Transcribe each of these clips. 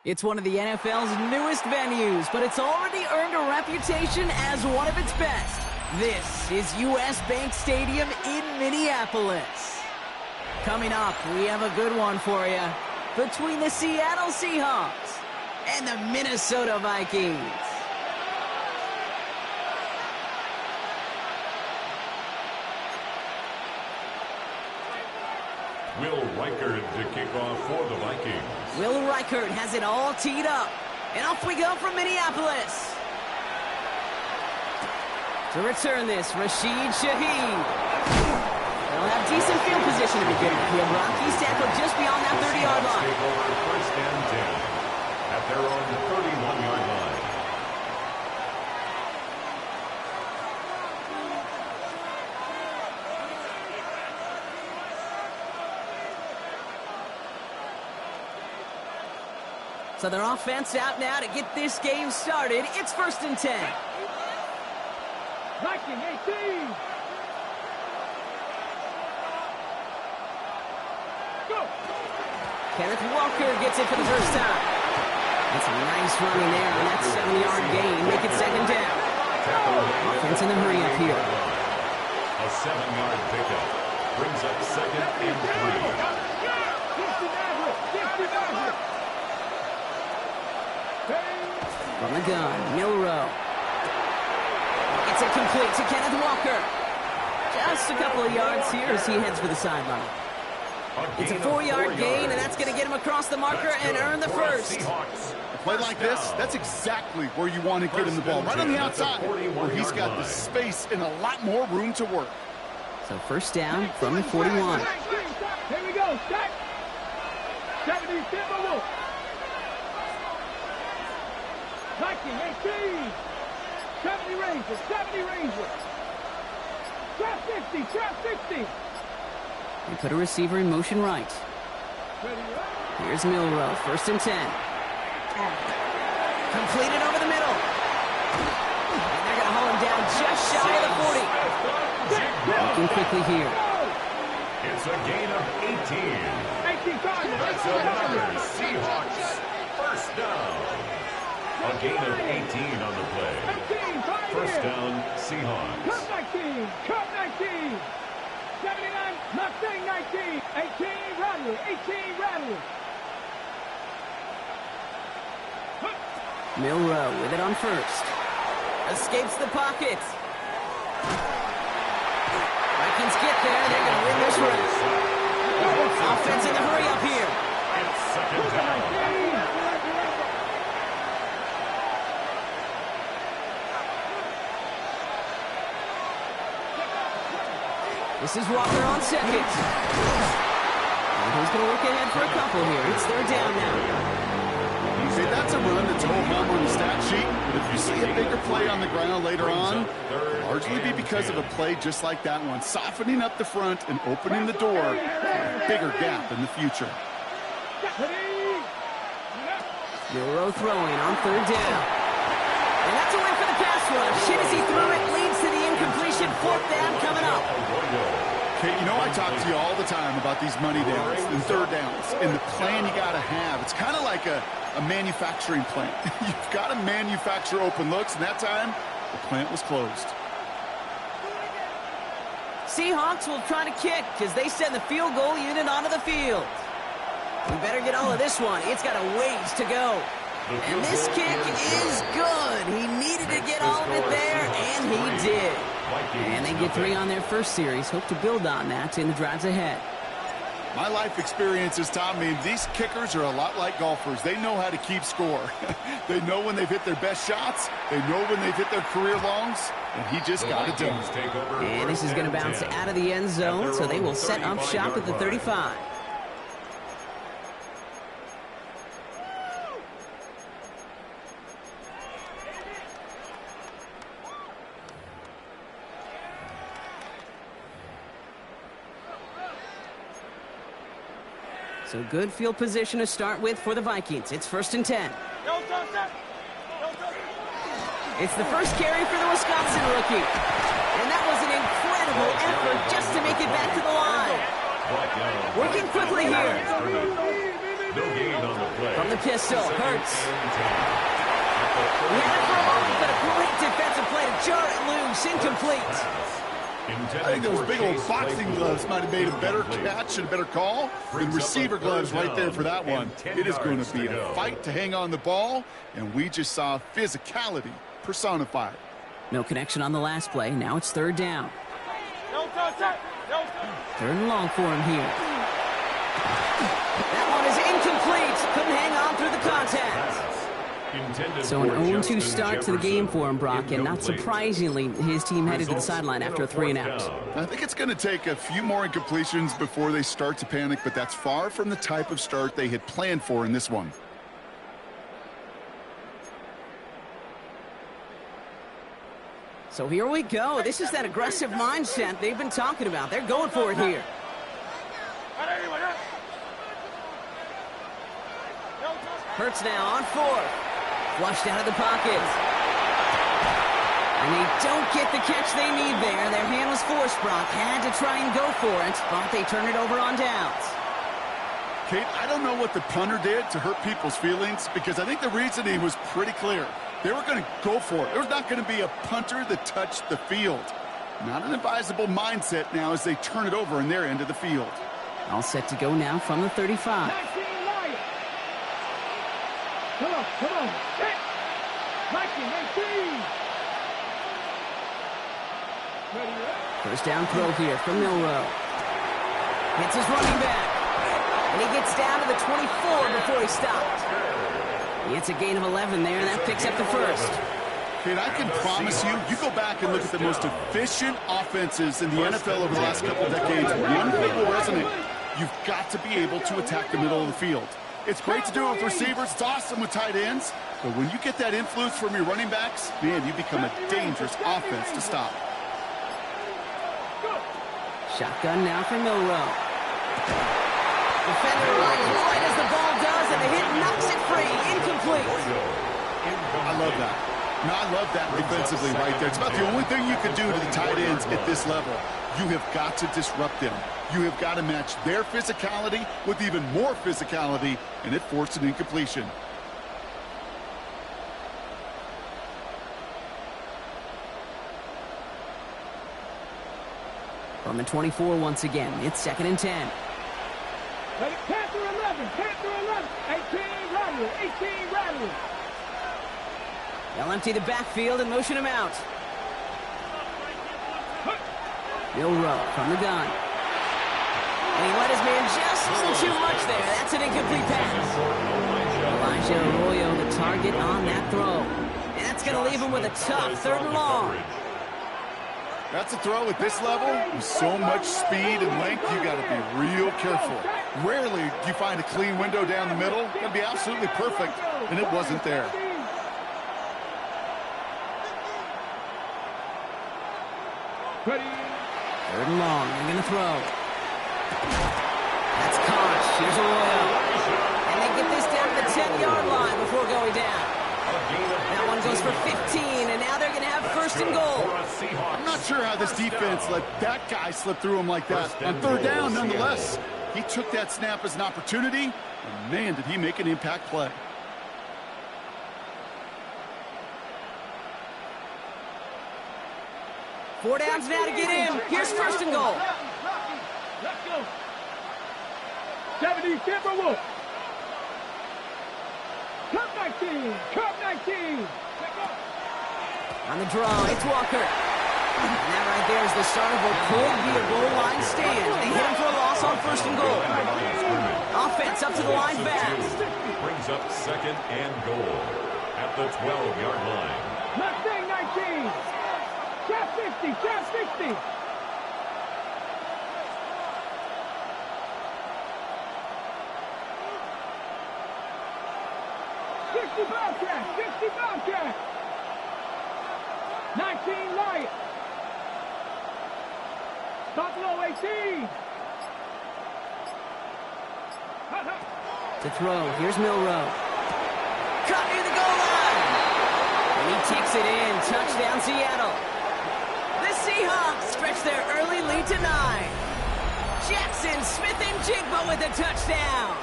It's one of the NFL's newest venues, but it's already earned a reputation as one of its best. This is US Bank Stadium in Minneapolis. Coming up, we have a good one for you. Between the Seattle Seahawks and the Minnesota Vikings. Will Reichard to kick off for the Vikings. Will Reichard has it all teed up. And off we go from Minneapolis. To return this, Rashid Shaheed. They'll have decent field position to begin with here, Brock. He's tackled just beyond that 30-yard line. Take over first and 10 at their own 31-yard line. So their offense out now to get this game started. It's first and 10. Viking 18. Go. Kenneth Walker gets it for the first time. That's a nice running there on that 7-yard gain. Make it second down. Offense in the hurry up here. A 7-yard pickup brings up second and 3. From the gun, Milrow. It's a complete to Kenneth Walker. Just a couple of yards here as he heads for the sideline. It's a 4-yard gain, and that's going to get him across the marker and earn the first. A play like this, that's exactly where you want to get him the ball. Right on the outside, where he's got the space and a lot more room to work. So first down from the 41. Here we go. Start. 70, Timberwolf. Viking 18. 70 Rangers. 70 Rangers. Trap 60. Trap 60. They put a receiver in motion right. Here's Milrow. First and 10. Completed over the middle. And they're going to haul him down just shy of the 40. Looking quickly here. It's a gain of 18. 18 times. That's another Seahawks first down. A gain of 18 on the play. First down, Seahawks. Cut 19. Cut 19. 79. Mustang 19. 18 Rattler. 18 Rattler. Milrow with it on first. Escapes the pocket. Vikings get there. They're going to win this race. Offense in the hurry up here. It's second down. This is Walker on second. And he's going to look ahead for a couple here. It's third down now. See, that's a run that's no home on the stat sheet. But if you see a bigger play on the ground later on, it'll largely be because of a play just like that one, softening up the front and opening the door for a bigger gap in the future. Milrow throwing on third down. And that's a win for the pass rush. Hit as he threw it, leads to the incompletion. Fourth down coming up. Okay, you know I talk to you all the time about these money downs and third downs and the plan you got to have. It's kind of like a manufacturing plant. You've got to manufacture open looks, and that time, the plant was closed. Seahawks will try to kick as they send the field goal unit onto the field. We better get all of this one. It's got a ways to go. And this kick is good. He needed to get all of it there, and he did. And they get 3 on their first series. Hope to build on that in the drives ahead. My life experience has taught me these kickers are a lot like golfers. They know how to keep score. They know when they've hit their best shots. They know when they've hit their career longs. And he just got it done. And this is going to bounce out of the end zone, so they will set up shop at the 35. So good field position to start with for the Vikings. It's 1st and 10. It's the first carry for the Wisconsin rookie. And that was an incredible effort just to make it back to the line. Working quickly here. From the pistol, Hurts. He had it for a moment, but a great defensive play to jar it loose. Incomplete. I think those big old boxing gloves might have made a better catch and a better call than receiver gloves right there for that one. It is going to be a fight to hang on the ball, and we just saw physicality personified. No connection on the last play. Now it's 3rd down. 3rd and long for him here. That one is incomplete. Couldn't hang on through the contact. So an 0-2 start to the game for him, Brock, and not surprisingly, his team headed to the sideline after a 3-and-out. I think it's going to take a few more incompletions before they start to panic, but that's far from the type of start they had planned for in this one. So here we go. This is that aggressive mindset they've been talking about. They're going for it here. Hurts now on 4th. Flushed out of the pocket. And they don't get the catch they need there. Their hand was forced, Brock. Had to try and go for it, but they turn it over on downs. Kate, I don't know what the punter did to hurt people's feelings, because I think the reasoning was pretty clear. They were going to go for it. There was not going to be a punter that touched the field. Not an advisable mindset now as they turn it over in their end of the field. All set to go now from the 35. Come on. Hit. Viking 18. First down throw here from Milrow. Hits his running back. And he gets down to the 24 before he stopped. He hits a gain of 11 there, and that picks up the first. Kate, I can promise you, you go back and look at the most efficient offenses in the NFL over the last couple of decades, one thing will resonate. You've got to be able to attack the middle of the field. It's great to do it with receivers. It's awesome with tight ends. But when you get that influence from your running backs, man, you become a dangerous offense to stop. Shotgun now for Milrow. Defender runs right as the ball does, and the hit knocks it free. Incomplete. I love that. No, I love that defensively right there. It's about the only thing you can do to the tight ends at this level. You have got to disrupt them. You have got to match their physicality with even more physicality, and it forced an incompletion. From the 24 once again, it's 2nd and 10. Panther 11, 18 Rattler. They'll empty the backfield and motion him out. Milrow from the gun. And he let his man just a little too much there. That's an incomplete pass. Elijah Arroyo the target on that throw. And that's going to leave him with a tough 3rd and long. That's a throw at this level. With so much speed and length, you got to be real careful. Rarely do you find a clean window down the middle. Got to be absolutely perfect, and it wasn't there. Ready. 3rd and long. They're going to throw. That's caught. Here's Arroyo. And they get this down to the 10-yard line before going down. That one goes for 15, and now they're going to have 1st and goal. I'm not sure how this defense let that guy slip through him like that. On 3rd down, nonetheless, he took that snap as an opportunity, and man, did he make an impact play. Four downs now to get in. Here's 1st and goal. Let's go. 70, Timberwolves. Cup 19. On the draw, it's Walker. And that right there is the start of what could be a goal line stand. They hit him for a loss on 1st and goal. Offense up to the line fast. Brings up 2nd and goal at the 12-yard line. Mustang 19. Trap 50. Trap 60. 60 Bobcat. 60 Bobcat. 19 Light. Buffalo 18. To throw, here's Milrow. Caught near the goal line. And he takes it in. Touchdown, Seattle. The Seahawks stretch their early lead to 9. Jackson Smith and Jigba with a touchdown.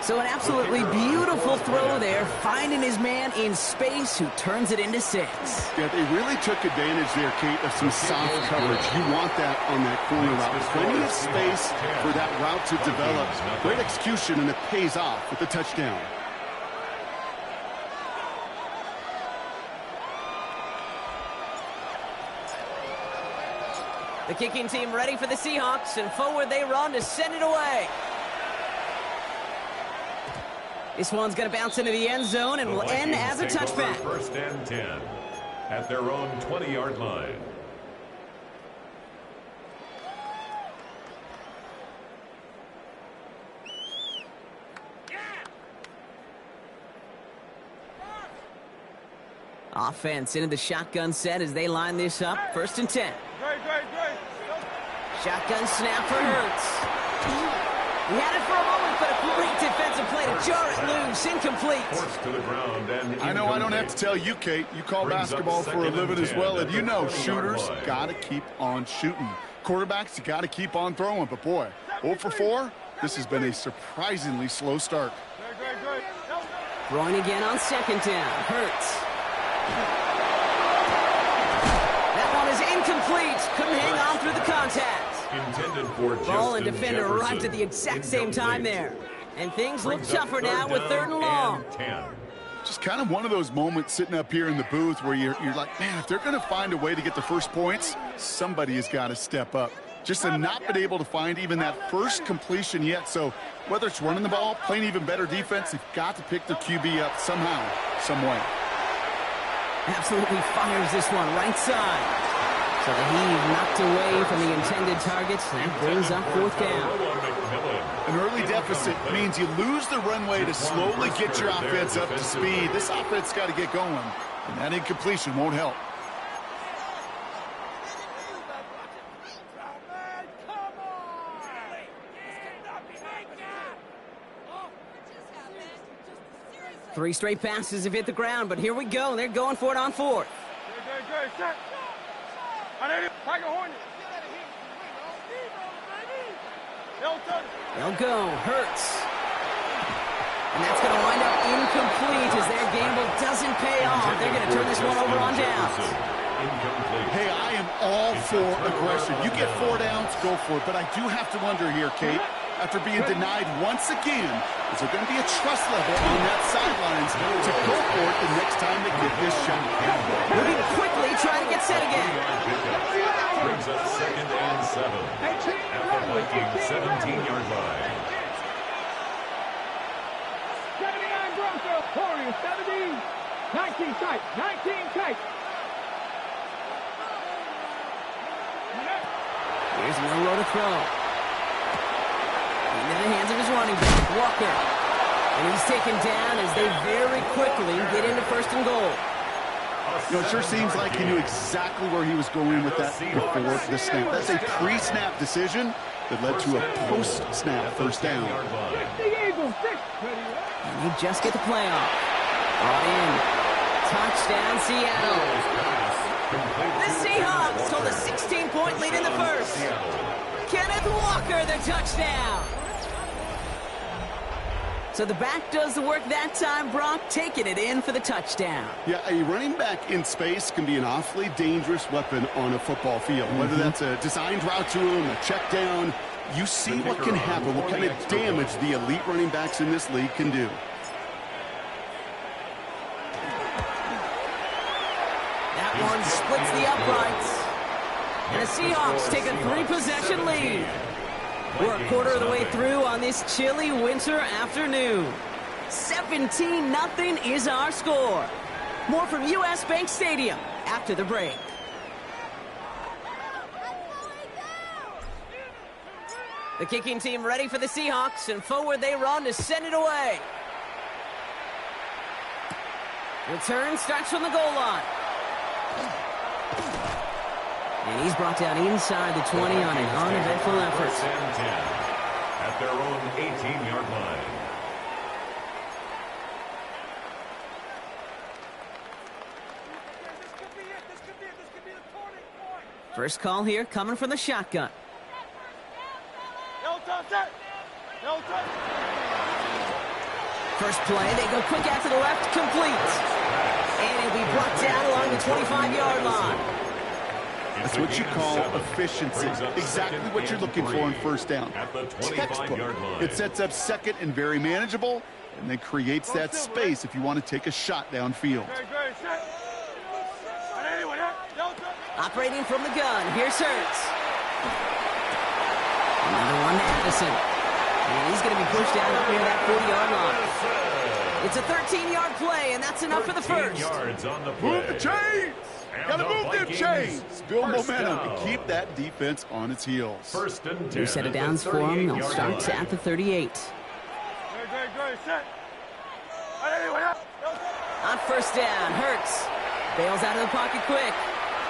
So an absolutely beautiful throw there, finding his man in space who turns it into 6. Yeah, they really took advantage there, Kate, of some soft coverage. You want that on that corner route. Plenty of space for that route to develop. Great execution, and it pays off with the touchdown. The kicking team ready for the Seahawks, and forward they run to send it away. This one's going to bounce into the end zone and will end as a touchback. 1st and 10 at their own 20-yard line. Offense into the shotgun set as they line this up. 1st and 10. Shotgun snap for Hurts. He had it for a moment, but a great defensive play to jar it loose. Incomplete. Forced to the ground and I know I don't have to tell you, Kate. You call basketball for a living as well, and you know shooters got to keep on shooting. Quarterbacks, you got to keep on throwing. But, boy, 0 for 4, this has been a surprisingly slow start. Throwing again on 2nd down. Hurts. That one is incomplete. Couldn't hang on through the contact. Intended for Ball and Justin defender Jefferson. arrived at the exact same time there. And things look tougher now with 3rd and long. 10. Just kind of one of those moments sitting up here in the booth where you're like, man, if they're going to find a way to get the first points, somebody has got to step up. Just to not been able to find even that first completion yet. So whether it's running the ball, playing even better defense, they've got to pick their QB up somehow, some way. Absolutely fires this one right side. So the heave knocked away from the intended targets. That brings up 4th down. An early deficit means you lose the runway to slowly get your offense up to speed. This offense got to get going, and that incompletion won't help. Three straight passes have hit the ground, but here we go. They're going for it on 4th. They'll go. Hurts. And that's going to wind up incomplete as their gamble doesn't pay off. They're going to turn this one over on downs. Hey, I am all for aggression. You get 4 downs, go for it. But I do have to wonder here, Kate, after being denied once again, is there going to be a trust level on that sidelines to go for it the next time they get this shot? Moving quickly, trying to get set again. Brings up 2nd and 7 at the Vikings 17-yard line. 79 Broncos. Warriors 17. 19 tight. 19 tight. Here's Milrow to throw. Into the hands of his running back, Walker. And he's taken down as they very quickly get into 1st and goal. You know, it sure seems like he knew exactly where he was going with that before the snap. That's a pre-snap decision that led to a post-snap 1st down. And they just get the play off. Brought in. Touchdown, Seattle. The Seahawks hold a 16-point lead in the 1st. Kenneth Walker, the touchdown. So the back does the work that time, Brock, taking it in for the touchdown. Yeah, a running back in space can be an awfully dangerous weapon on a football field. Whether that's a designed route to him, a check down, you see what can happen, what kind of damage the elite running backs in this league can do. That splits the uprights. And the Seahawks take a 3-possession lead. We're a quarter of the way through on this chilly winter afternoon. 17-0 is our score. More from U.S. Bank Stadium after the break. The kicking team ready for the Seahawks, and forward they run to send it away. Return starts from the goal line. And he's brought down inside the 20 on an uneventful effort. First and 10 at their own 18-yard line. First call here coming from the shotgun. First play, they go quick out to the left, complete. And it'll be brought down along the 25-yard line. That's what you call efficiency. Exactly what you're looking for in first down. Textbook. It sets up second and very manageable, and then creates that space if you want to take a shot downfield. Operating from the gun, here's Hurts. Another one to Addison. And he's going to be pushed out up near that 40-yard line. It's a 13-yard play, and that's enough for the first. Yards on the play. Move the chains! Gotta move them chains! Build momentum and keep that defense on its heels. First and 10. New set of downs for him. They'll start at the 38. On first down, Hurts bails out of the pocket quick.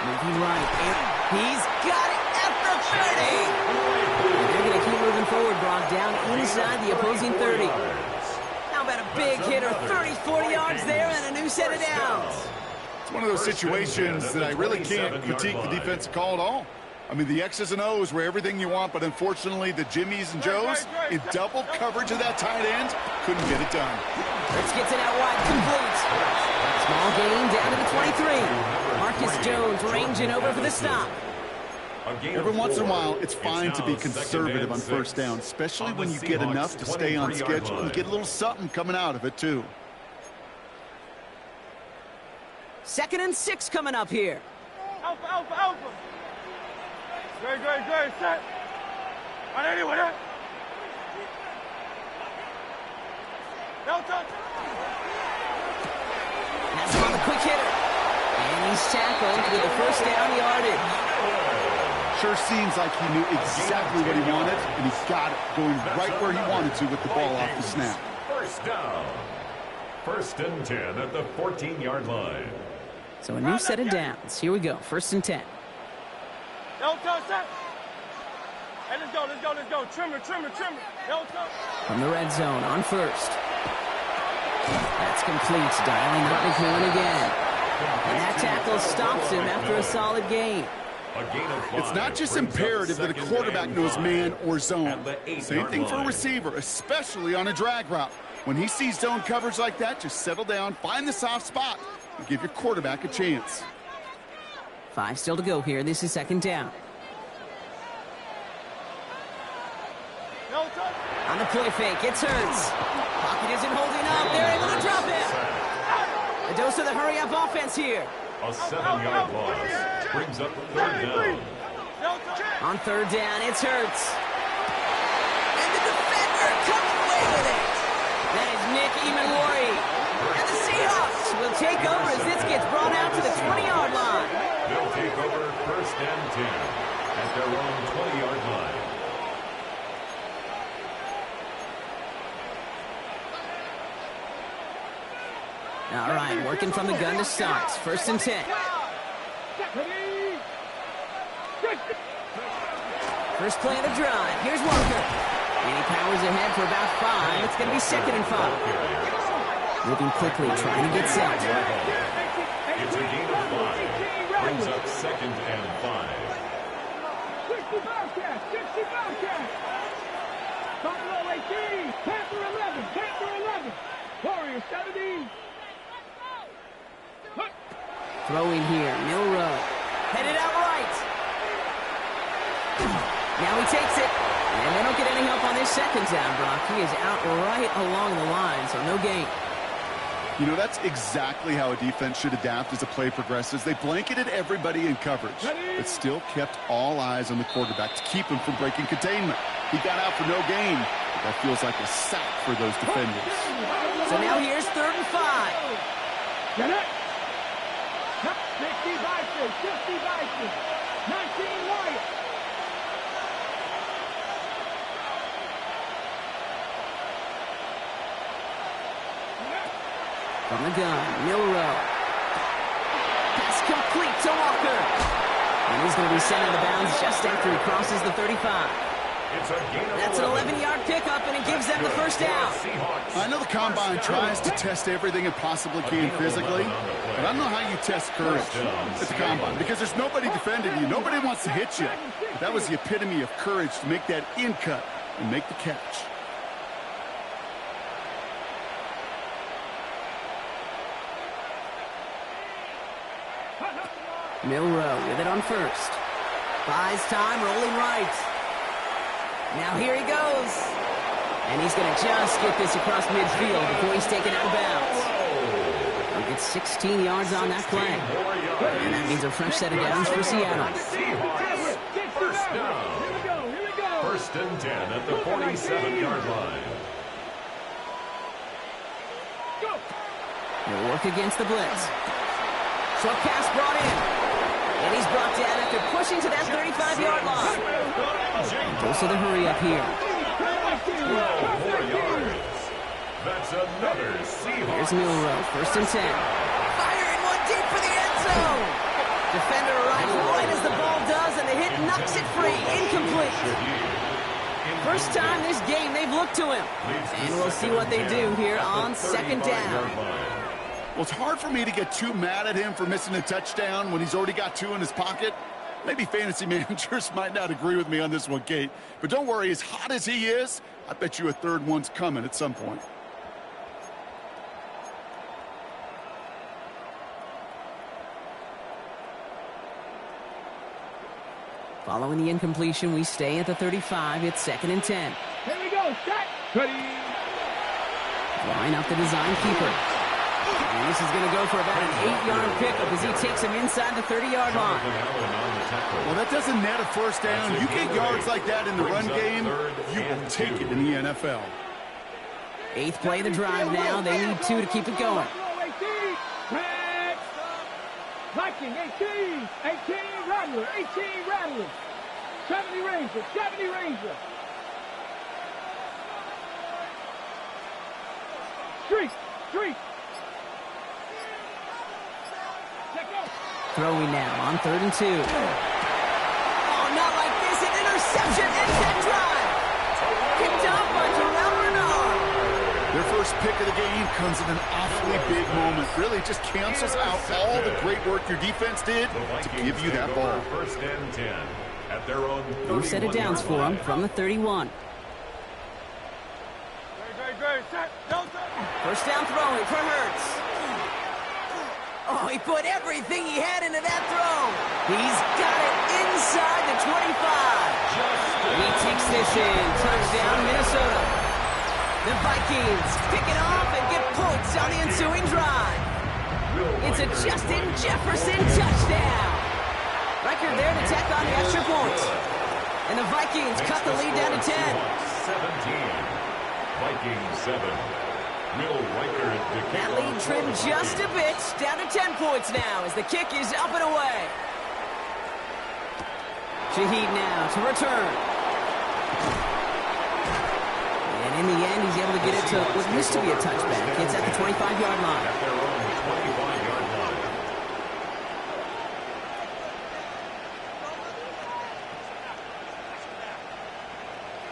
Moving right, and he's got it at the 30. And they're going to keep moving forward, Brock, down inside the opposing 30. How about a big hitter, 30, 40 yards there, and a new set of downs. It's one of those situations that I really can't critique the defensive call at all. I mean, the X's and O's were everything you want, but unfortunately the Jimmies and Joes in double coverage of that tight end couldn't get it done. Hurts gets it out wide, complete. Small gain down to the 23. Marcus Jones ranging over for the stop. Every once in a while, it's fine to be conservative on first down, especially when you get enough to stay on schedule and get a little something coming out of it, too. 2nd and 6 coming up here. Alpha, alpha, alpha. Great, set. On anyone, that. That's on the quick hitter. And he's tackled with the first down yardage. Sure seems like he knew exactly what he wanted, and he got it, going right where he wanted to with the ball off the snap. First down. First and 10 at the 14-yard line. So a new set of downs. Here we go. 1st and 10. Hey, let's go. Trimmer. From the red zone on first. That's complete. Dialing up McMillan again. And that tackle stops him after a solid gain. It's not just imperative that a quarterback knows man or zone. Same thing for a receiver, especially on a drag route. When he sees zone coverage like that, just settle down, find the soft spot, and give your quarterback a chance. 5 still to go here. This is 2nd down. On the play fake, it's Hurts. Pocket isn't holding up. They're able to drop him. A dose of the hurry-up offense here. A 7-yard loss brings up 3rd down. On 3rd down, it's Hurts. And the defender comes away with it. That is Nick Imanwari. And the Seahawks will take over as this gets brought out to the 20-yard line. They'll take over 1st and 10 at their own 20-yard line. All right, working from the gun to start. 1st and 10. First play of the drive. Here's Walker. And he powers ahead for about 5. It's going to be 2nd and 5. Moving quickly, trying to get set. It's a gain of 5. Brings up 2nd and 5. 60 Bobcats. Buffalo 18. Panther 11. Warriors 17. Throwing here, Milrow. Headed out right. Now he takes it. And they don't get any help on this 2nd down, Brock. He is out right along the line, so no gain. You know, that's exactly how a defense should adapt as the play progresses. They blanketed everybody in coverage, but still kept all eyes on the quarterback to keep him from breaking containment. He got out for no gain, but that feels like a sack for those defenders. So now here's 3rd and 5. Get it. 60 Vikings, 50 Vikings, 19 Lions. From the gun, Milrow. Pass complete to Walker. And he's going to be sent out of bounds just after he crosses the 35. That's an 11-yard pickup, and it gives them the first down. I know the Combine tries to test everything it possibly can physically, but I don't know how you test courage at the Combine, because there's nobody defending you. Nobody wants to hit you. But that was the epitome of courage to make that in cut and make the catch. Milrow with it on 1st. Buys time, rolling right. Now here he goes. And he's going to just get this across midfield before he's taken out of bounds. He'll get 16 yards on that play. And that means a fresh set of downs for Seattle. First down. 1st and 10 at the 47-yard line. He'll work against the blitz. Short pass brought in. And he's brought down after pushing to that 35-yard line. Also the hurry up here. 12 more yards. That's another Seahawks. Here's Milrow, 1st and 10. Firing one deep for the end zone. Defender arrives right as the ball does, and the hit knocks it free. Incomplete. First time this game they've looked to him. And we'll see what they do here on 2nd down. Well, it's hard for me to get too mad at him for missing a touchdown when he's already got 2 in his pocket. Maybe fantasy managers might not agree with me on this one, Kate. But don't worry, as hot as he is, I bet you a 3rd one's coming at some point. Following the incompletion, we stay at the 35. It's 2nd and 10. Here we go. Set. Ready. Line up the design keeper. And this is going to go for about an 8-yard pickup as he takes him inside the 30-yard line. Well, that doesn't net a 1st down. You get yards like that in the run game, you will take it in the NFL. 8th play of the drive now. They need 2 to keep it going. Viking, 18, 18 Rattler, 18 Rattler, 70 Ranger, 70 Ranger. Streak, streak. Throwing now on 3rd and 2. Oh, not like this. An interception ends that drive. Picked up by Terrell Bernard. Their first pick of the game comes at an awfully big moment. Really just cancels out all the great work your defense did to give you that ball. 1st and 10 at their own 31. New set of downs for him from the 31. First down throwing for Hurts. Oh, he put everything he had into that throw. He's got it inside the 25. He takes this in. Touchdown, Minnesota. The Vikings pick it off and get points on the ensuing drive. It's a Justin Jefferson touchdown. Record there to tack on the extra points. And the Vikings cut the lead down to 10. 17. Vikings 7. That lead trimmed just a bit, down to 10 points now as the kick is up and away. Shaheed now to return. And in the end, he's able to get it to what used to be a touchback. It's at the 25-yard line. At their own 25-yard line.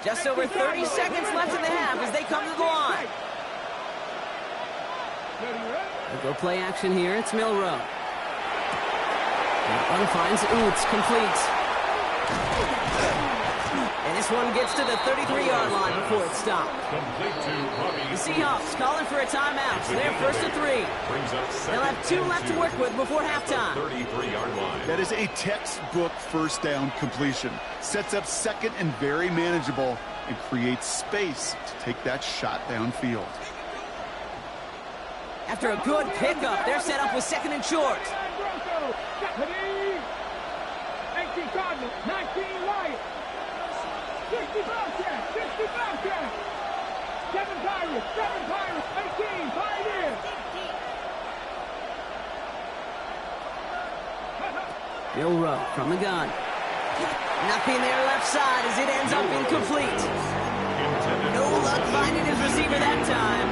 Just over 30 seconds left in the half as they come to the line. We'll go play action here. It's Milrow. That one finds Oots complete. And this one gets to the 33-yard line before it's stopped. The Seahawks calling for a timeout. So they're 1st and 3. They'll have 2 left to work with before halftime. 33-yard line. That is a textbook 1st down completion. Sets up 2nd and very manageable and creates space to take that shot downfield. After a good pickup, they're set up with second and short. 18 Cardinals, 19 Lions. 60 Bobcats, 60 Bobcats. 7 Pirates, 18 Pioneers. Bill Rowe from the gun. Nothing there left side as it ends up incomplete. No luck finding his receiver that time.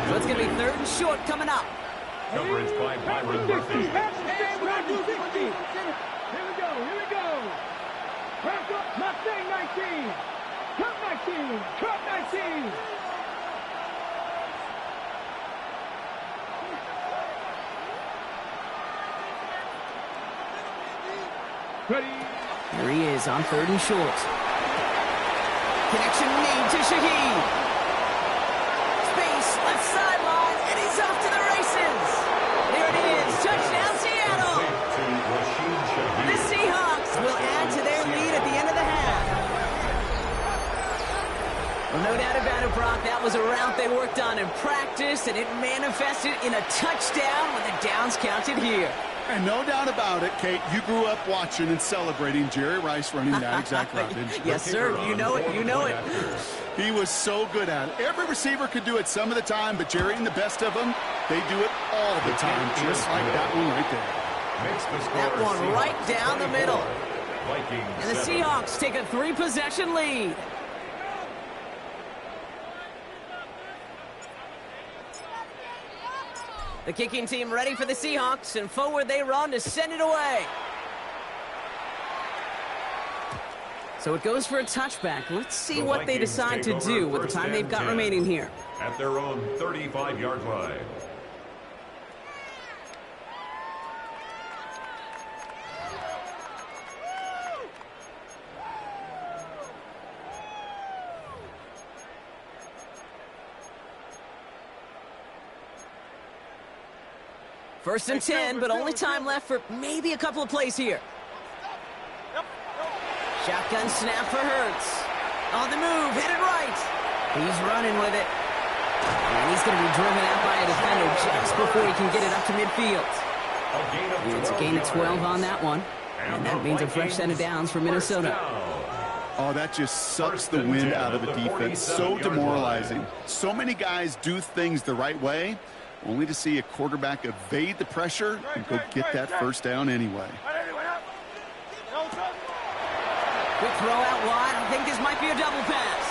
So it's going to be third and short coming up. Coverage by Byron Murphy. Here we go. Mustang 19. Cup 19. Ready. Here he is on third and short. Connection made to Shaheed. Space, left sideline, and he's off to the races. There it is, touchdown Seattle. The Seahawks will add to their lead at the end of the half. Well, no doubt about it, Brock, that was a route they worked on in practice, and it manifested in a touchdown when the downs counted here. And no doubt about it, Kate, you grew up watching and celebrating Jerry Rice running that exact route, didn't you? Yes, sir. You know it. He was so good at it. Every receiver could do it some of the time, but Jerry and the best of them, they do it all the time, just like that one right there. That one right down the middle. And the Seahawks take a 3-possession lead. The kicking team ready for the Seahawks, and forward they run to send it away. So it goes for a touchback. Let's see what they decide to do with the time they've got remaining here. At their own 35-yard line. First and 10, but only time left for maybe a couple of plays here. Shotgun snap for Hurts. On the move, hit it right. He's running with it. And he's going to be driven out by a defender just before he can get it up to midfield. It's a gain of 12 on that one. And that means a fresh set of downs for Minnesota. Oh, that just sucks the wind out of a defense. So demoralizing. So many guys do things the right way, only to see a quarterback evade the pressure and go get that first down anyway. Quick throw out wide. I think this might be a double pass.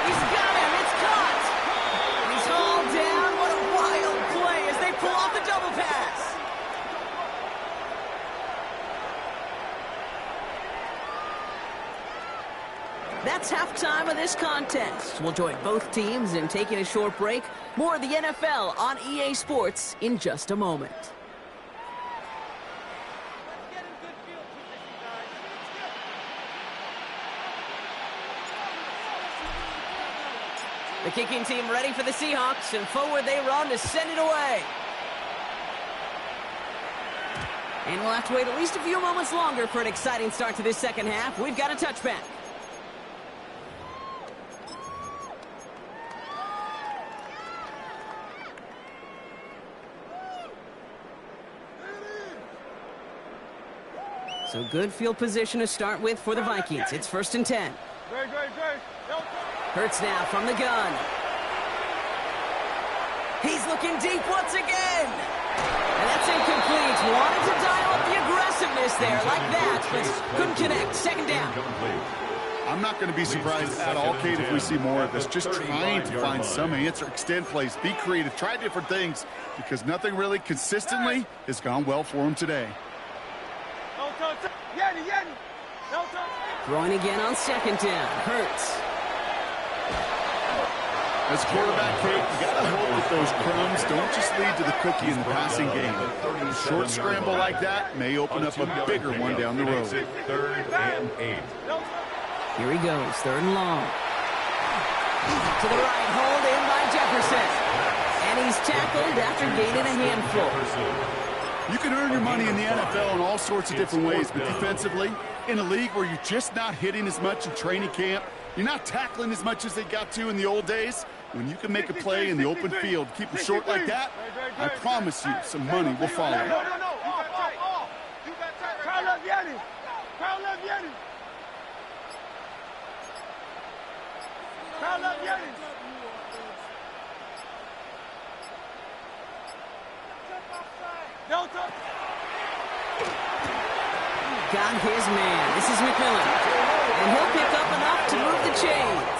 He's got him. It's caught. He's hauled down. What a wild play as they pull off the double pass. That's halftime of this contest. We'll join both teams in taking a short break. More of the NFL on EA Sports in just a moment. The kicking team ready for the Seahawks, and forward they run to send it away. And we'll have to wait at least a few moments longer for an exciting start to this second half. We've got a touchback. So good field position to start with for the Vikings. It's first and 10. Hurts now from the gun. He's looking deep once again. And that's incomplete. Wanted to dial up the aggressiveness there like that, but couldn't connect. Second down. I'm not going to be surprised at all, Kate, if we see more of this. Just trying to find some answer, extend plays, be creative, try different things, because nothing really consistently has gone well for him today. Throwing again on second down. Hurts. As quarterback, Kate, you got to hope that those crumbs don't just lead to the cookie in the passing game. A short scramble like that may open up a bigger one down the road. Third and 8. Here he goes, third and long. To the right, hauled in by Jefferson. And he's tackled after gaining a handful. You can earn your money in the NFL in all sorts of different ways, but defensively, in a league where you're just not hitting as much in training camp, you're not tackling as much as they got to in the old days, When you can make a play in the open field, keep them short like that, I promise you some money will follow. No. Foul up, Yanni. Foul up, Yanni. Foul up, Yanni. Delta. Got his man. This is McMillan. And he'll pick up enough to move the chains.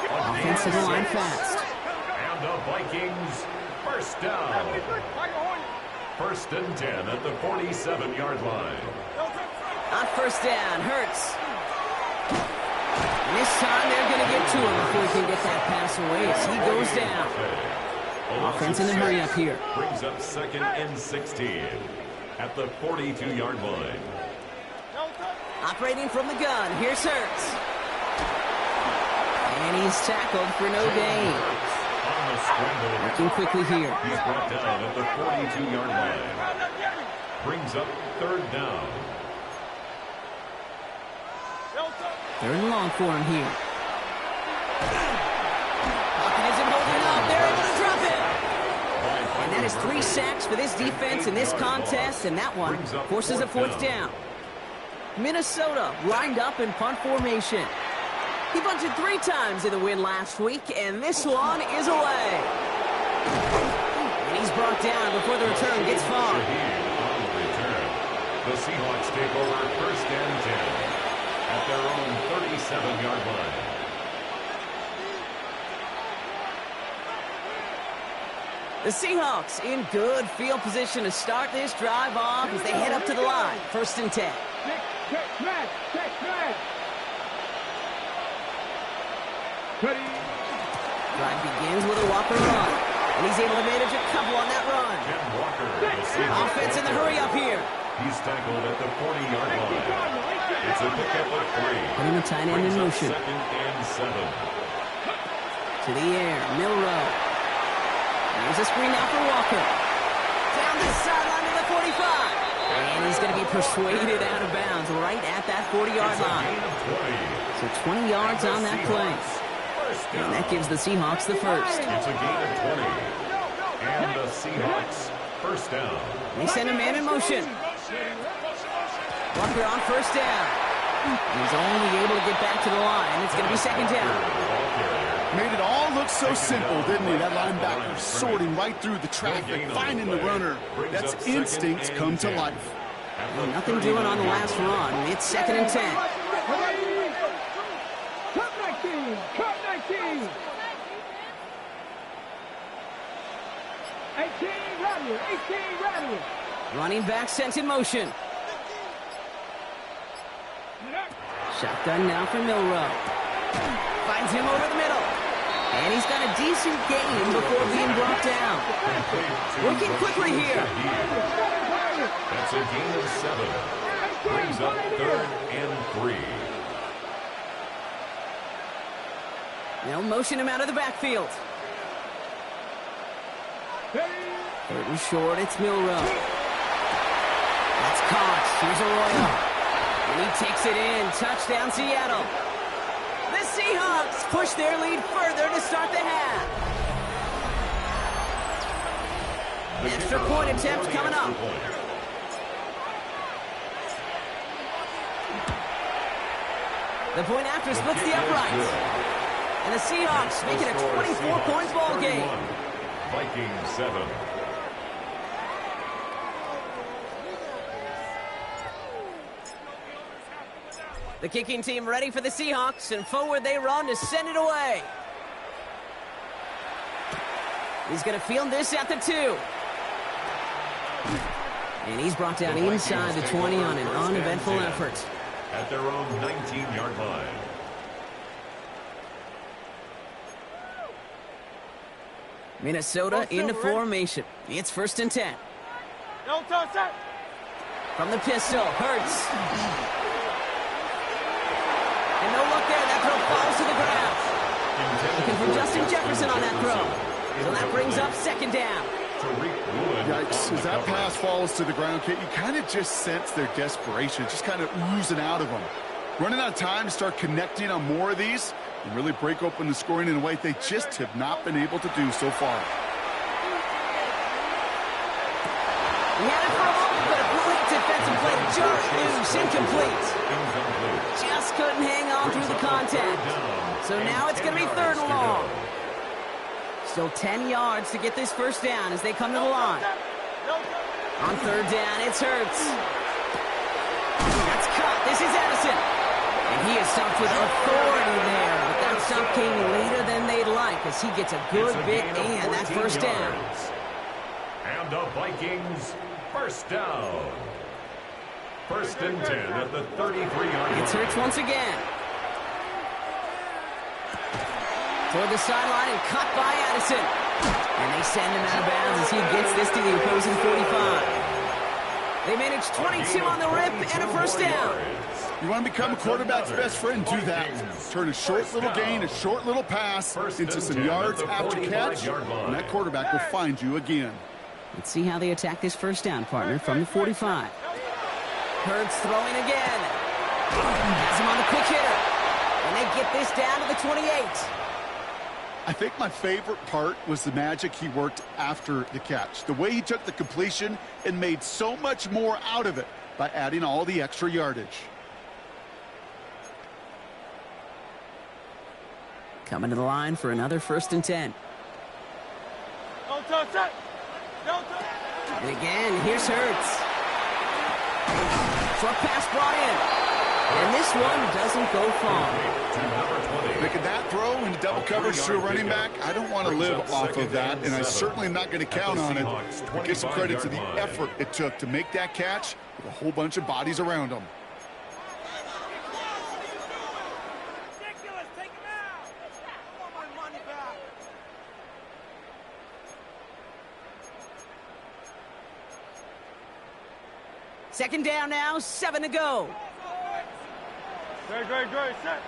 Offensive line fast. And the Vikings, first down. First and 10 at the 47-yard line. On first down, Hurts. And this time they're going to get to him before he can get that pass away as he goes down. Offense in the hurry up here. Brings up second and 16 at the 42-yard line. Operating from the gun, here's Hurts. And he's tackled for no gain. Working quickly here. He's brought down at the 42-yard line. Brings up third down. Third and long for him here. Pocket isn't holding up. They're able to drop it. And that is 3 sacks for this defense in this contest, and that one forces a fourth down. Minnesota lined up in punt formation. He bunted 3 times in the win last week, and this one is away. And he's brought down before the return gets far. The Seahawks take over first and 10 at their own 37-yard line. The Seahawks in good field position to start this drive off as they head up to the line. First and 10. Check flag. Drive begins with a Walker run. And he's able to manage a couple on that run. Ken Walker, the Seahawks. Offense in the hurry up here. He's tackled at the 40-yard line. It's a pickup of 3. Putting the tight end in motion. Second and 7. To the air, Milrow. There's a screen now for Walker. Down the sideline to the 45. And he's going to be persuaded out of bounds right at that 40-yard line. So 20 yards on that play. And that gives the Seahawks the first. It's a gain of 20. And the Seahawks first down. They send a man in motion. Walker on first down. He's only able to get back to the line. It's going to be second down. Made it all look so simple, didn't he? That linebacker sorting right through the traffic, finding the runner. That's instincts come to life. Well, nothing doing on the last run. It's second and 10. Cut 19. 18 Radley. Running back sent in motion. Shotgun now for Milrow. Finds him over the middle. And he's got a decent gain before being brought down. Working quickly here. That's a gain of 7. Brings up third and 3. They'll motion him out of the backfield. Third and short, it's Milrow. That's caught. Here's Arroyo. And he takes it in. Touchdown, Seattle. The Seahawks push their lead further to start the half. Extra point attempt coming up. The point after splits the uprights. And the Seahawks make it a 24-point ball game. Vikings 7. The kicking team ready for the Seahawks, and forward they run to send it away. He's going to field this at the 2. And he's brought down inside the 20 on an uneventful effort. At their own 19-yard line. Minnesota into formation. It's first and 10. From the pistol, Hurts. And no look there, that throw falls to the ground. Looking for Justin Jefferson on that throw. So that brings up second down. Yikes, as that pass falls to the ground, Kate, you kind of just sense their desperation, just kind of oozing out of them. Running out of time to start connecting on more of these and really break open the scoring in a way they just have not been able to do so far. He had it for a moment, but a great defensive play to jar it loose, incomplete. Just couldn't hang on through the contact. So now it's going to be 3rd and long. Still 10 yards to get this first down as they come to the line. On 3rd down, it's Hurts. That's cut. This is Addison. And he is stumped with authority there, but that stump came later than they'd like as he gets a good bit and that first down. And the Vikings, first down. 1st and 10 at the 33-yard line. It's Hurts once again. Toward the sideline and cut by Addison. And they send him out of bounds as he gets this to the opposing 45. They manage 22 on the rip and a first down. You want to become a quarterback's best friend? Do that. Turn a short little gain, a short little pass into some yards after catch, and that quarterback will find you again. Let's see how they attack this first down, partner, from the 45. Hurts throwing again. Has him on the quick hitter. And they get this down to the 28. I think my favorite part was the magic he worked after the catch. The way he took the completion and made so much more out of it by adding all the extra yardage. Coming to the line for another 1st and 10. And again, here's Hurts. Short pass brought in. And this one doesn't go far. Making that throw into double coverage to a running back, I don't want to live off of that, and I certainly am not going to count on it. But give some credit to the effort it took to make that catch with a whole bunch of bodies around him. Second down now, 7 to go. Great, set.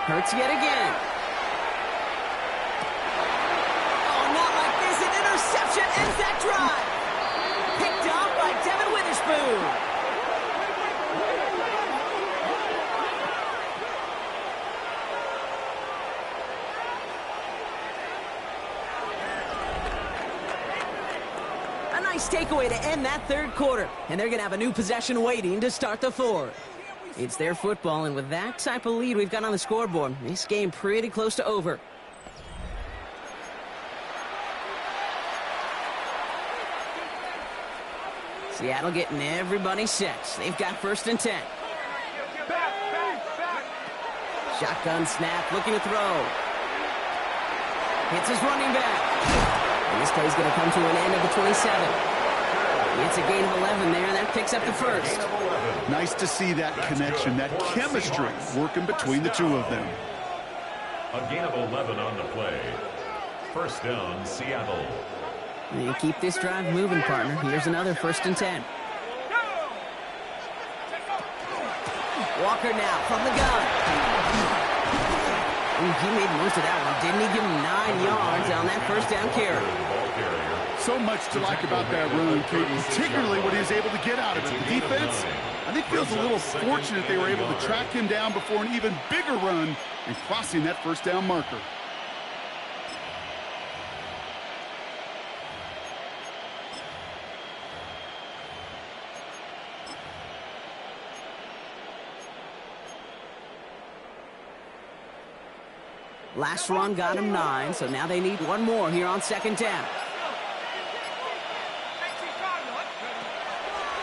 Hurts yet again. Oh, not like this. An interception ends that drive. Picked off by Devin Witherspoon. Nice takeaway to end that 3rd quarter, and they're going to have a new possession waiting to start the 4th. It's their football, and with that type of lead we've got on the scoreboard, this game pretty close to over. Seattle getting everybody set. They've got 1st and 10. Shotgun snap, looking to throw. Hits his running back. And this play's going to come to an end of the 27. It's a gain of 11 there, and that picks up the 1st. Nice to see that connection, that chemistry working between the two of them. A gain of 11 on the play. First down, Seattle. And you keep this drive moving, partner. Here's another 1st and 10. Walker now from the gun. Ooh, he made most of that one, didn't he? Give him 9 yards on that first down carry. So much to like about that run, Kate, particularly what he was able to get out of it. The defense, I think, feels a little fortunate they were able to track him down before an even bigger run and crossing that first down marker. Last run got him 9, so now they need one more here on 2nd down.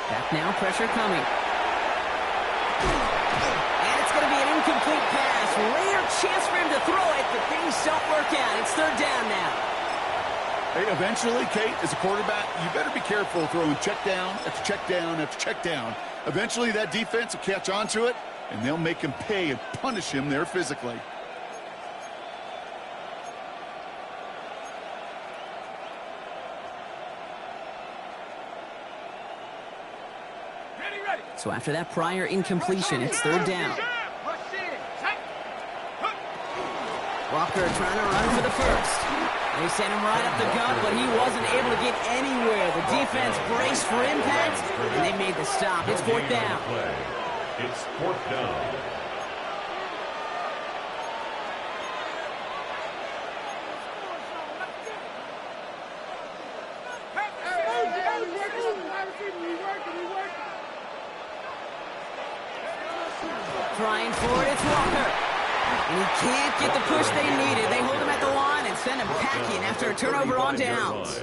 Back now, pressure coming. And it's going to be an incomplete pass. Rare chance for him to throw it, but things don't work out. It's 3rd down now. Hey, eventually, Kate, as a quarterback, you better be careful throwing check down after check down after check down. Eventually, that defense will catch on to it, and they'll make him pay and punish him there physically. So after that prior incompletion, it's 3rd down. Walker trying to run for the 1st. They sent him right up the gut, but he wasn't able to get anywhere. The defense braced for impact, and they made the stop. It's fourth down. It's fourth down. Trying for it, it's Walker. And he can't get the push they needed. They hold him at the line and send him packing after a turnover on downs.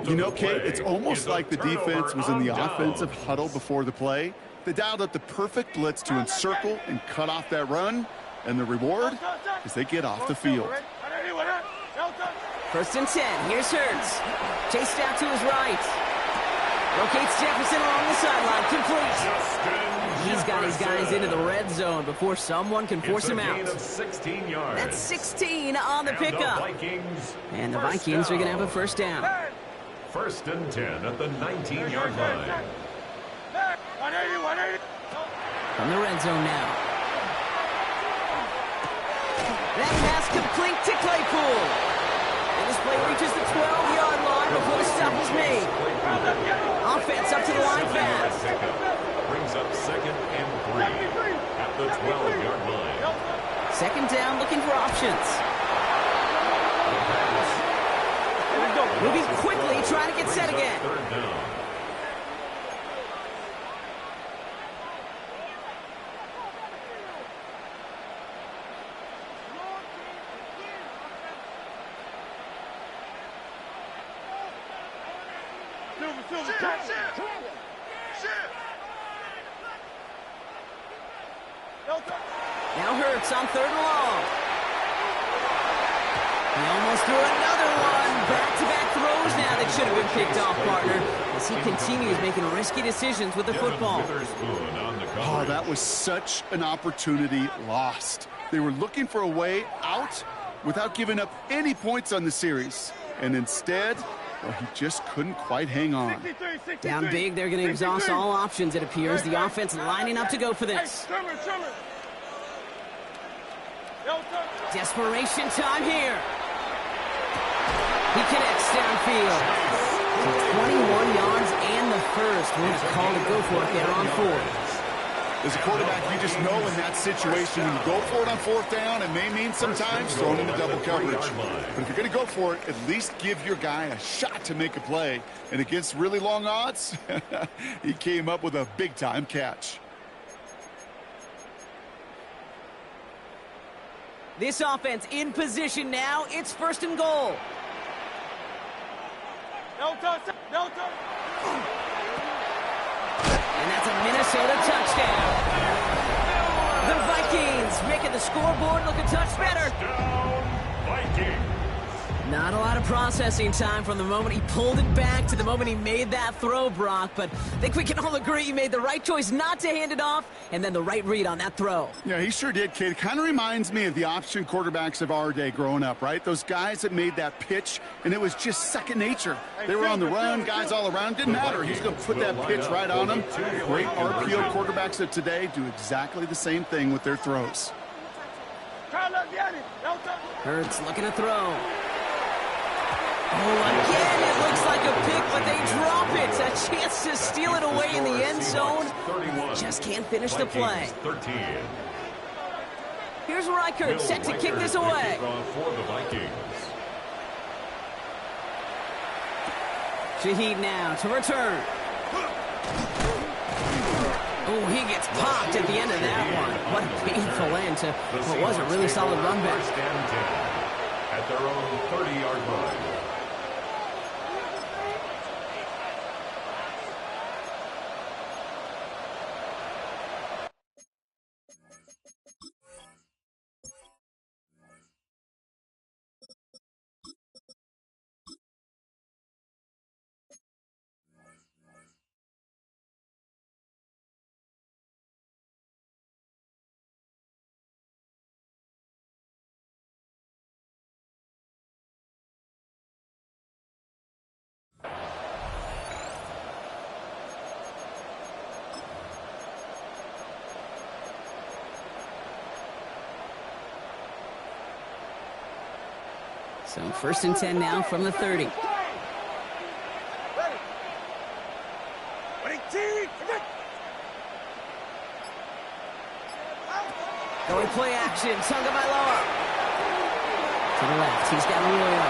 You know, Kate, it's almost like the defense was in the offensive huddle before the play. They dialed up the perfect blitz to encircle and cut off that run. And the reward is they get off the field. First and 10. Here's Hurts. Chased out to his right. Locates Jefferson along the sideline. Complete. He's got his guys into the red zone before someone can force him out. Of 16 yards. That's 16 on the pickup. And the Vikings are going to have a first down. First and 10 at the 19-yard line. From the red zone now. That pass complete to Claypool. And this play reaches the 12-yard line before the stop is made. Offense up to the line fast. Brings up second and 3 at the 12-yard line. Second down, looking for options. Moving quickly, trying to get set again. Third down. Now Hurts on third and long. He almost threw another one. Back-to-back throws now that should have been picked off, partner, as he continues making risky decisions with the football. Oh, that was such an opportunity lost. They were looking for a way out without giving up any points on the series. And instead, well, he just couldn't quite hang on. Down big, they're going to exhaust all options, it appears. The offense lining up to go for this. Desperation time here. He connects downfield. So 21 yards and the first. We're going to call it go for it there on fourth. As a quarterback, you just know in that situation, when you go for it on fourth down, it may mean sometimes throwing into double coverage. But if you're going to go for it, at least give your guy a shot to make a play. And against really long odds, he came up with a big-time catch. This offense in position now. It's first and goal. And that's a Minnesota touchdown. The Vikings making the scoreboard look a touch better. Touchdown, Vikings. Not a lot of processing time from the moment he pulled it back to the moment he made that throw, Brock. But I think we can all agree he made the right choice not to hand it off, and then the right read on that throw. Yeah, he sure did, kid. It kind of reminds me of the option quarterbacks of our day growing up, right? Those guys that made that pitch, and it was just second nature. They were on the run, guys all around. Didn't matter. He's going to put that pitch right on them. Great RPO quarterbacks of today do exactly the same thing with their throws. Hurts looking to throw. Oh, again, it looks like a pick, but they drop it. A chance to steal it away in the end zone. Just can't finish the play. Here's Reichert set to kick this away. Shaheed now to return. Oh, he gets popped at the end of that one. What a painful end to what was a really solid run back. At their own 30-yard line. So first and 10 now from the 30. Going play action, Tagovailoa. To the left, he's got Arroyo.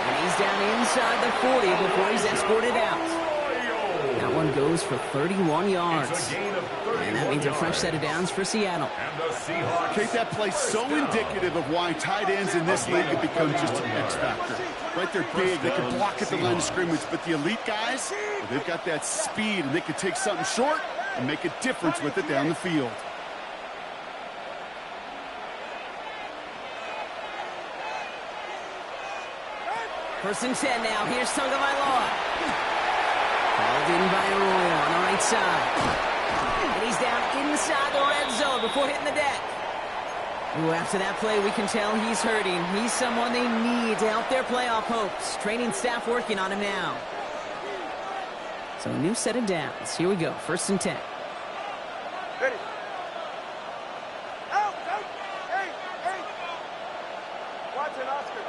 And he's down inside the 40 before he's escorted out. That one goes for 31 yards. And that means a fresh set of downs for Seattle. Kate, that play so indicative of why tight ends in this league have become just an X factor. Right, they're big, they can block at the line of scrimmage, but the elite guys, well, they've got that speed, and they can take something short and make a difference with it down the field. First and 10 now. Here's Tagovailoa. Called in by Arroyo on the right side. And he's down inside the red zone before hitting the deck. Ooh, after that play, we can tell he's hurting. He's someone they need to help their playoff hopes. Training staff working on him now. So a new set of downs. Here we go. First and 10. Ready. Out, out. Hey, hey. Watch it, Oscar.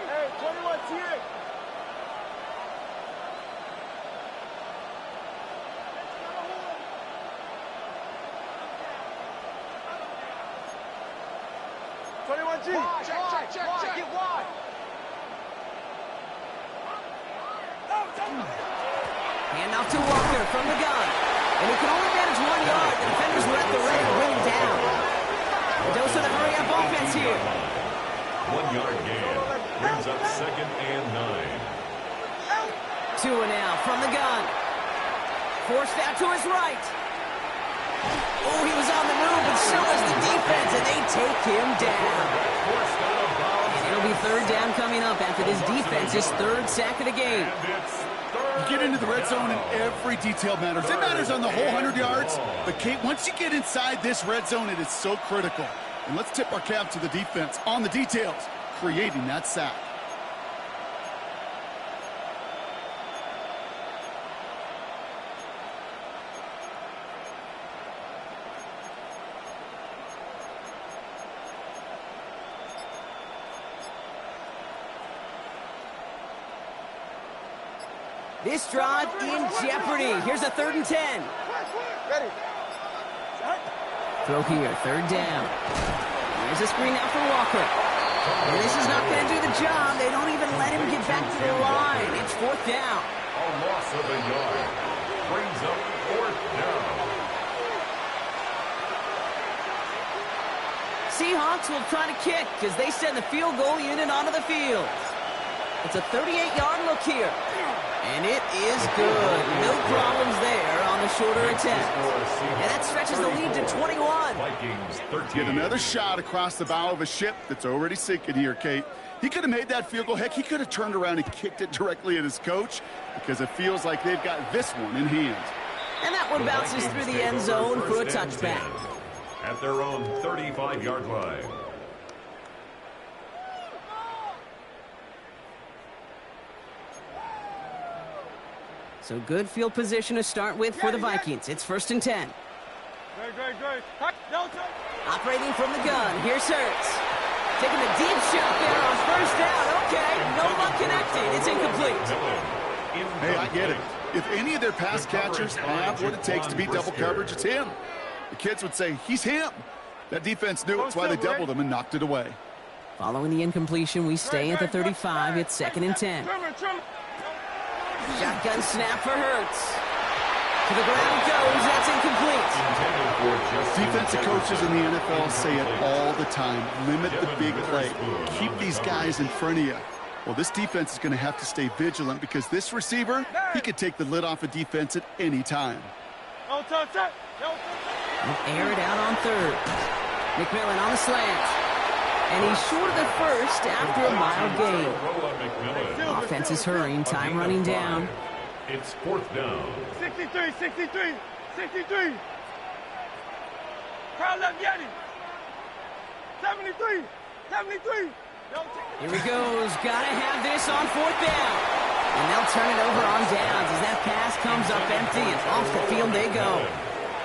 Hey, 21 TA. G. Check. Get wide. Hand off to Walker from the gun. And he can only manage 1 yard. The defenders were at the ready to bring him down. A dose of the hurry-up offense here. 1 yard gain. Brings up 2nd and 9. Tua now from the gun. Forced out to his right. Oh, he was on the move, but so was the defense, and they take him down. And it'll be 3rd down coming up after this defense's 3rd sack of the game. You get into the red zone and every detail matters. It matters on the whole 100 yards. But, Kate, once you get inside this red zone, it is so critical. And let's tip our cap to the defense on the details, creating that sack. This drive in jeopardy. Here's a 3rd and 10. Ready. Throw here, 3rd down. Here's a screen now for Walker. And this is not going to do the job. They don't even let him get back to the line. It's 4th down. A loss of a yard. Brings up 4th down. Seahawks will try to kick as they send the field goal unit onto the field. It's a 38-yard look here. And it is good. No problems there on the shorter attempt. And that stretches the lead to 21. Vikings 13. Get another shot across the bow of a ship that's already sinking here, Kate. He could have made that field goal. Heck, he could have turned around and kicked it directly at his coach because it feels like they've got this one in hand. And that one bounces through the end zone for a touchback. At their own 35-yard line. So good field position to start with for the Vikings. It's 1st and 10. Great. Operating from the gun. Here's Hurts. Taking a deep shot there on 1st down. Okay, no luck connecting. It's incomplete. Hey, I get it. If any of their pass catchers have what it takes to beat double coverage, it's him. The kids would say, he's him. That defense knew it's why they doubled him and knocked it away. Following the incompletion, we stay at the 35. It's 2nd and 10. Shotgun snap for Hurts. To the ground goes. That's incomplete. Defensive coaches in the NFL say it all the time. Limit the big play. Keep these guys in front of you. Well, this defense is going to have to stay vigilant because this receiver, he could take the lid off a defense at any time. We'll air it out on 3rd. McMillan on the slant. And he's short of the 1st after a mild gain. Offense is hurrying, time running down. It's 4th down. 63. Crowd left Yeti. 73. Here he goes. Gotta have this on 4th down. And they'll turn it over on downs as that pass comes up empty and off the field they go.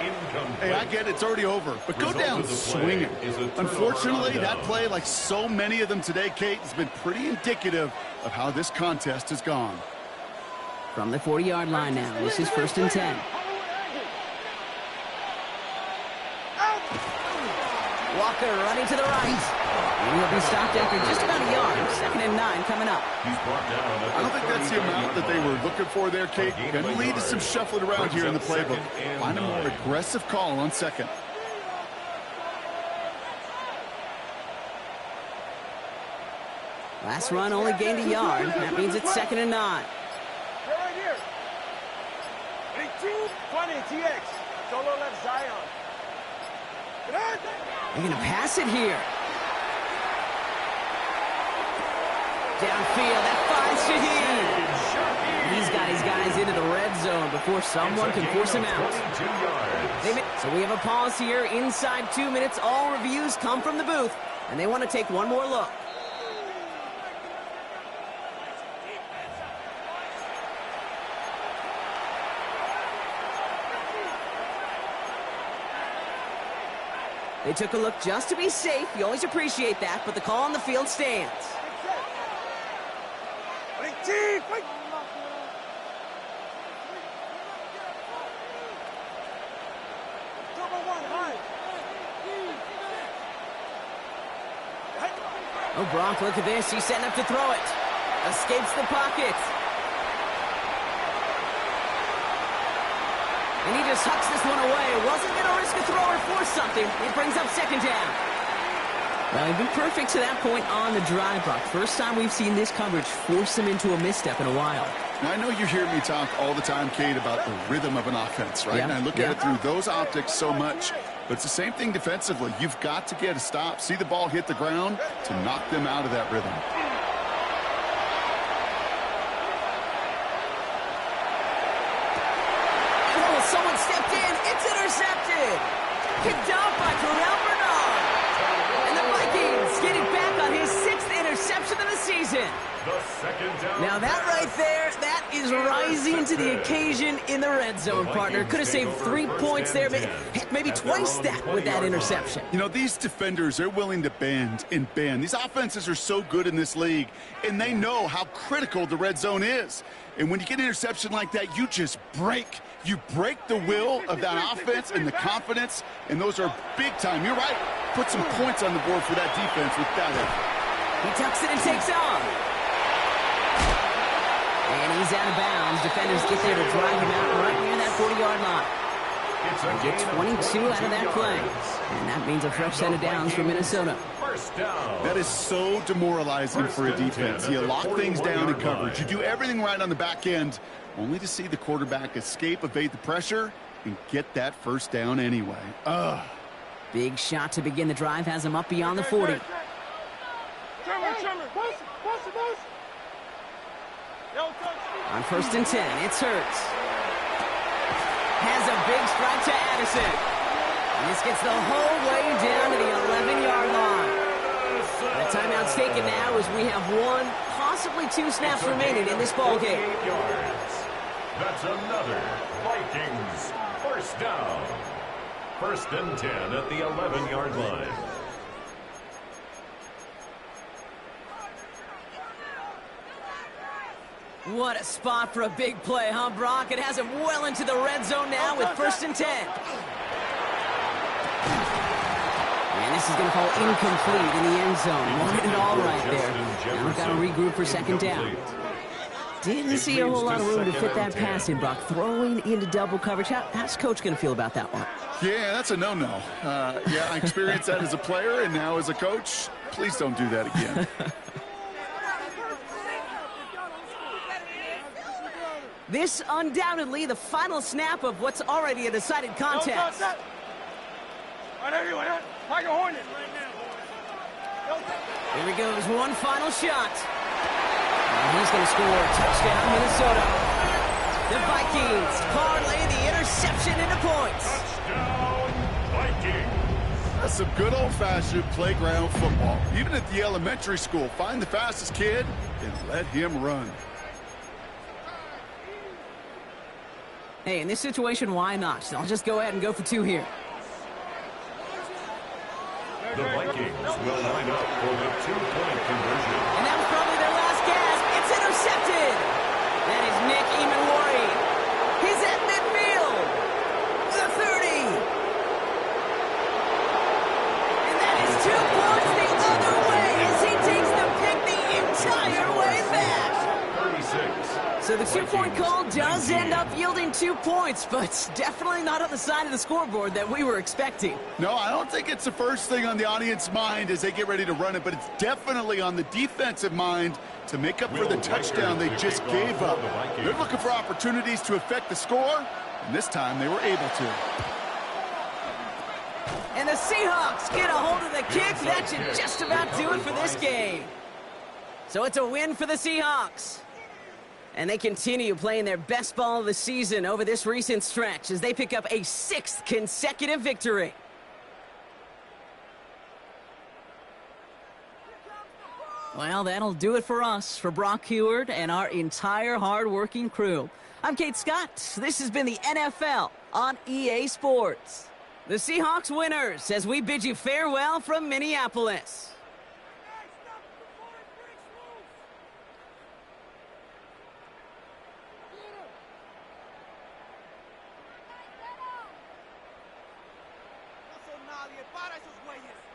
incomplete. Hey, I get it. It's already over. But go down swinging. Unfortunately, that play, like so many of them today, Kate, has been pretty indicative of how this contest has gone. From the 40-yard line now, this is 1st and 10. Walker running to the right. And he'll be stopped after just about a yard. 2nd and 9 coming up. He's brought down. I don't think that's the amount that they were looking for there, Kate. Going to lead to some shuffling around here in the playbook. Find a more aggressive call on 2nd. Last run only gained a yard. That means it's 2nd and 9. They're right here. 18, 20, TX. Solo left Zion. They're going to pass it here. Downfield, that finds Shaheed. He's got his guys into the red zone before someone can force him out. So we have a pause here inside 2 minutes. All reviews come from the booth, and they want to take one more look. They took a look just to be safe. You always appreciate that, but the call on the field stands. Oh, Brock, look at this. He's setting up to throw it. Escapes the pocket. And he just hucks this one away. Wasn't going to risk a throw or force something. It brings up 2nd down. Well, he'd been perfect to that point on the drive, Brock. First time we've seen this coverage force him into a misstep in a while. Now, I know you hear me talk all the time, Kate, about the rhythm of an offense, right? Yeah. And I look at it through those optics so much. But it's the same thing defensively. You've got to get a stop, see the ball hit the ground to knock them out of that rhythm. Oh, someone stepped in. It's intercepted. Picked up by Terrell Bernard. And the Vikings get it back on his 6th interception of the season. Now that right there, that is rising to the occasion in the red zone, partner. Could have saved 3 points there, maybe twice that with that interception. You know, these defenders, they're willing to bend and bend. These offenses are so good in this league, and they know how critical the red zone is. And when you get an interception like that, you just break. You break the will of that offense and the confidence, and those are big time. You're right. Put some points on the board for that defense with that effort. He tucks it and takes off. And he's out of bounds. Defenders get there to drive him out right near that 40-yard line. They get 22 out of that play. And that means a fresh set of downs for Minnesota. That is so demoralizing for a defense. You lock things down in coverage. You do everything right on the back end, only to see the quarterback escape, evade the pressure, and get that first down anyway. Ugh. Big shot to begin the drive has him up beyond the 40. On 1st and 10, it's Hurts. Has a big strike to Addison. And this gets the whole way down to the 11-yard line. The timeout's taken now as we have 1, possibly 2 snaps remaining in this ballgame. That's another Vikings first down. 1st and 10 at the 11-yard line. What a spot for a big play, huh, Brock? It has him well into the red zone now with 1st and 10. And this is going to fall incomplete in the end zone. Wanted it all right there. Now we've got to regroup for 2nd down. Didn't see a whole lot of room to fit that pass in, Brock. Throwing into double coverage. How's Coach going to feel about that one? Yeah, that's a no-no. Yeah, I experienced that as a player and now as a coach. Please don't do that again. This undoubtedly the final snap of what's already a decided contest. Here he goes, one final shot. And he's going to score a touchdown, Minnesota. The Vikings parlay the interception into points. Touchdown, Vikings. That's some good old-fashioned playground football. Even at the elementary school, find the fastest kid and let him run. Hey, in this situation, why not? So I'll just go ahead and go for 2 here. The Vikings will line up for the 2-point conversion. And that was probably their last gasp. It's intercepted. That is Nick Emanwari. He's at midfield. The 30. And that is 2 points the other way as he takes the pick the entire way back. 36. So the 2-point call does end up yielding 2 points, but definitely not on the side of the scoreboard that we were expecting. No, I don't think it's the first thing on the audience mind as they get ready to run it, but it's definitely on the defensive mind to make up for the touchdown they just gave up. They're looking for opportunities to affect the score, and this time they were able to. And the Seahawks get a hold of the kick. That should just about do it for this game. So it's a win for the Seahawks. And they continue playing their best ball of the season over this recent stretch as they pick up a 6th consecutive victory. Well, that'll do it for us, for Brock Heward and our entire hard-working crew. I'm Kate Scott. This has been the NFL on EA Sports. The Seahawks winners as we bid you farewell from Minneapolis. Nadie para esos güeyes.